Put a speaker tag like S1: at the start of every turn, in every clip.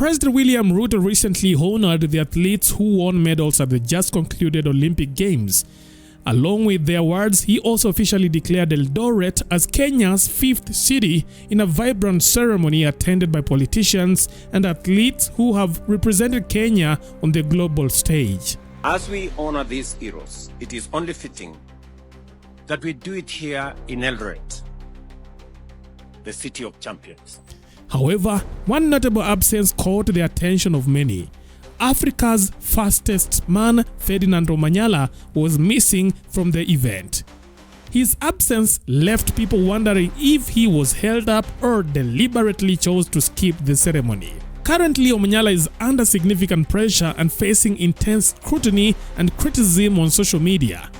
S1: President William Ruto recently honored the athletes who won medals at the just concluded Olympic Games. Along with the awards, he also officially declared Eldoret as Kenya's 5th city in a vibrant ceremony attended by politicians and athletes who have represented Kenya on the global stage.
S2: As we honor these heroes, it is only fitting that we do it here in Eldoret, the city of champions.
S1: However, one notable absence caught the attention of many. Africa's fastest man, Ferdinand Omanyala, was missing from the event. His absence left people wondering if he was held up or deliberately chose to skip the ceremony. Currently, Omanyala is under significant pressure and facing intense scrutiny and criticism on social media.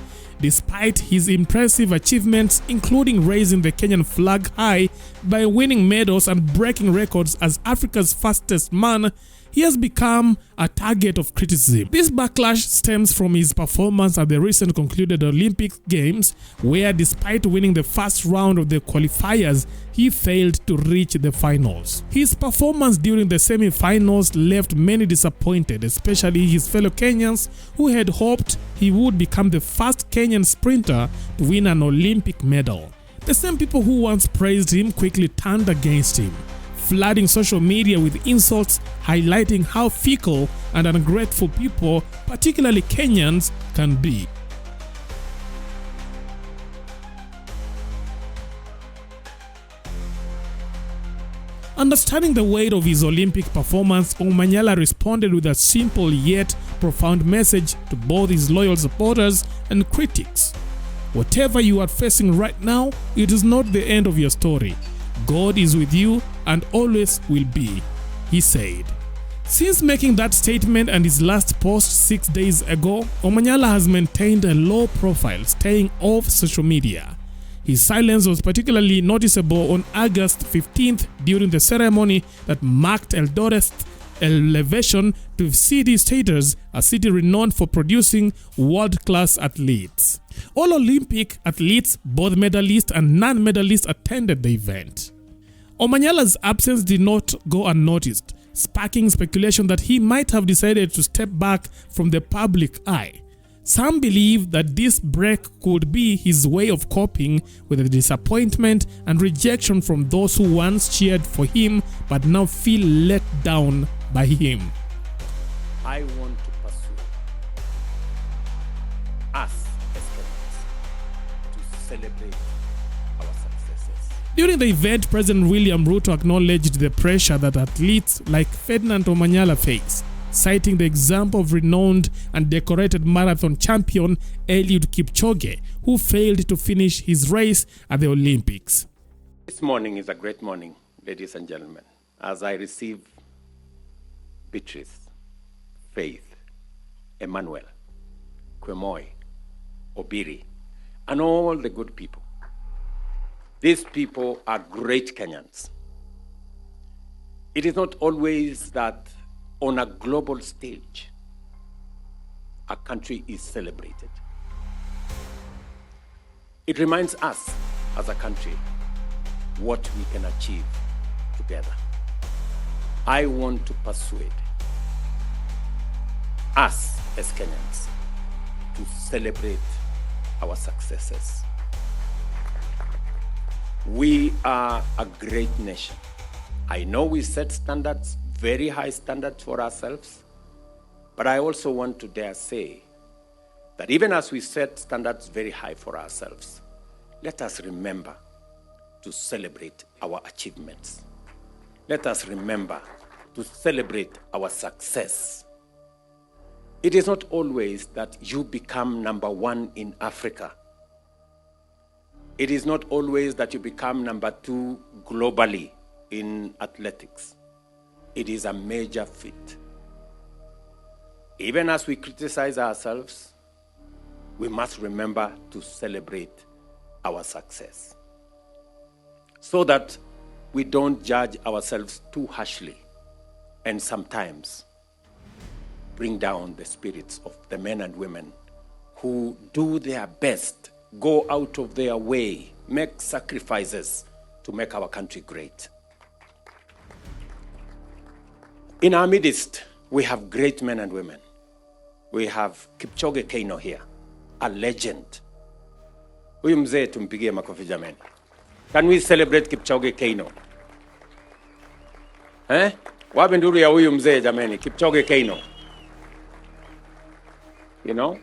S1: Despite his impressive achievements, including raising the Kenyan flag high by winning medals and breaking records as Africa's fastest man, he has become a target of criticism. This backlash stems from his performance at the recent concluded Olympic Games, where despite winning the first round of the qualifiers, he failed to reach the finals. His performance during the semi-finals left many disappointed, especially his fellow Kenyans who had hoped he would become the first Kenyan sprinter to win an Olympic medal. The same people who once praised him quickly turned against him, flooding social media with insults highlighting how fickle and ungrateful people, particularly Kenyans, can be. Understanding the weight of his Olympic performance, Omanyala responded with a simple yet profound message to both his loyal supporters and critics. Whatever you are facing right now, it is not the end of your story. God is with you and always will be, he said. Since making that statement and his last post 6 days ago, Omanyala has maintained a low profile, staying off social media. His silence was particularly noticeable on August 15th during the ceremony that marked Eldoret's elevation to city status, a city renowned for producing world-class athletes. All Olympic athletes, both medalists and non-medalists, attended the event. Omanyala's absence did not go unnoticed, sparking speculation that he might have decided to step back from the public eye. Some believe that this break could be his way of coping with the disappointment and rejection from those who once cheered for him but now feel let down by him.
S2: I want to pursue us as Kenyans to celebrate our successes.
S1: During the event, President William Ruto acknowledged the pressure that athletes like Ferdinand Omanyala face, citing the example of renowned and decorated marathon champion Eliud Kipchoge, who failed to finish his race at the Olympics.
S2: This morning is a great morning, ladies and gentlemen, as I receive Beatrice, Faith, Emmanuel, Kwemoy, Obiri, and all the good people. These people are great Kenyans. It is not always that on a global stage, a country is celebrated. It reminds us as a country what we can achieve together. I want to persuade us as Kenyans to celebrate our successes. We are a great nation. I know we set standards, very high standards for ourselves, but I also want to dare say that even as we set standards very high for ourselves, let us remember to celebrate our achievements. Let us remember to celebrate our success. It is not always that you become number one in Africa. It is not always that you become number two globally in athletics. It is a major feat. Even as we criticize ourselves, we must remember to celebrate our success so that we don't judge ourselves too harshly and sometimes bring down the spirits of the men and women who do their best, go out of their way, make sacrifices to make our country great. In our midst, we have great men and women. We have Kipchoge Keino here, a legend. Huyu mzee tumpigie makofi jameni. Can we celebrate Kipchoge Keino? Wapi nduru ya huyu mzee jameni, Kipchoge Keino. You know?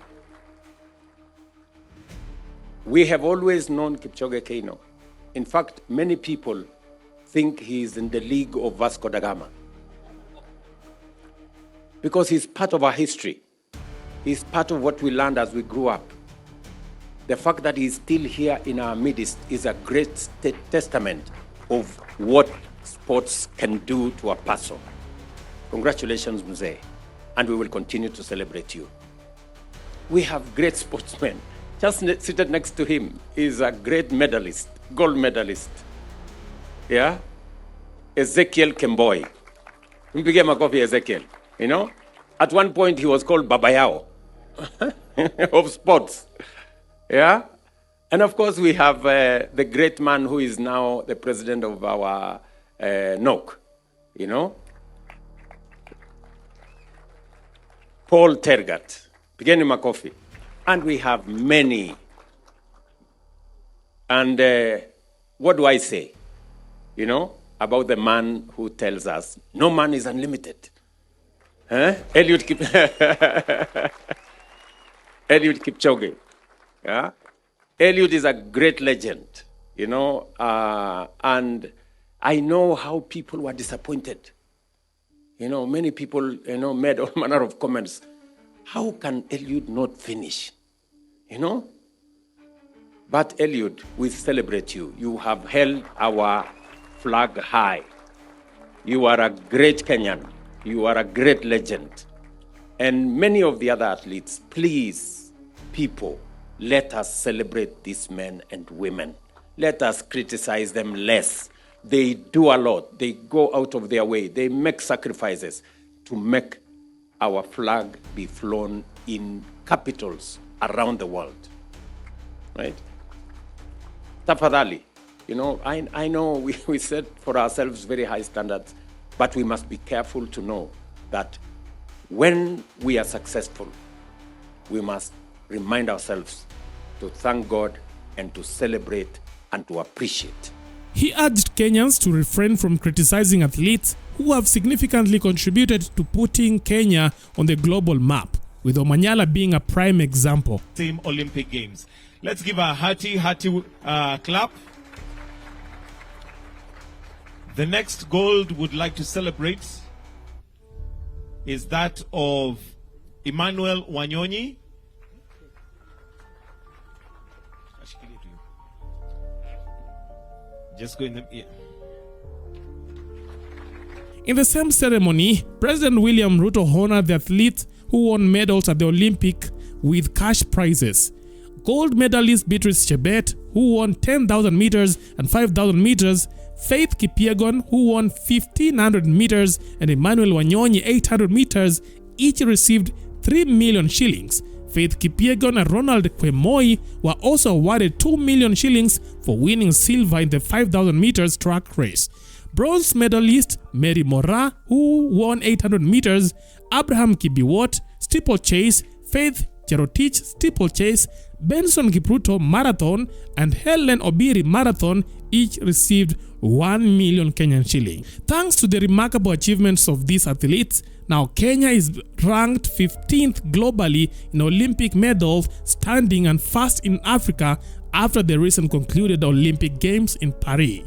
S2: We have always known Kipchoge Keino. In fact, many people think he is in the league of Vasco da Gama. Because he's part of our history. He's part of what we learned as we grew up. The fact that he's still here in our midst is a great testament of what sports can do to a person. Congratulations, Mzee. And we will continue to celebrate you. We have great sportsmen. Just seated next to him is a great medalist, gold medalist. Yeah? Ezekiel Kemboi. Mpige makofi Ezekiel. You know? At one point he was called Babayao of sports. Yeah? And of course we have the great man who is now the president of our NOC. You know? Paul Tergat. Pigeni makofi. And we have many. And what do I say? You know, about the man who tells us, no man is unlimited. Eliud Kipchoge. Yeah? Eliud is a great legend, you know, and I know how people were disappointed. You know, many people, you know, made all manner of comments. How can Eliud not finish? You know? But Eliud, we celebrate you. You have held our flag high. You are a great Kenyan. You are a great legend. And many of the other athletes, please, people, let us celebrate these men and women. Let us criticize them less. They do a lot. They go out of their way. They make sacrifices to make our flag be flown in capitals around the world. Right? Tafadhali, you know, I know we set for ourselves very high standards, but we must be careful to know that when we are successful, we must remind ourselves to thank God and to celebrate and to appreciate.
S1: He urged Kenyans to refrain from criticizing athletes who have significantly contributed to putting Kenya on the global map, with Omanyala being a prime example.
S3: Same Olympic Games. Let's give a hearty clap. The next gold would like to celebrate is that of Emmanuel Wanyonyi. Just go in the... Yeah.
S1: In the same ceremony, President William Ruto honored the athletes who won medals at the Olympic with cash prizes. Gold medalist Beatrice Chebet, who won 10,000 meters and 5,000 meters, Faith Kipyegon, who won 1,500 meters, and Emmanuel Wanyonyi 800 meters, each received 3 million shillings. Faith Kipyegon and Ronald Kwemoi were also awarded 2 million shillings for winning silver in the 5,000 meters track race. Bronze medalist Mary Mora, who won 800 meters, Abraham Kibiwot, steeplechase, Faith Cherotich, steeplechase, Benson Kipruto, marathon, and Helen Obiri, marathon, each received 1 million Kenyan shilling. Thanks to the remarkable achievements of these athletes, now Kenya is ranked 15th globally in Olympic medals, standing and first in Africa after the recent concluded Olympic Games in Paris.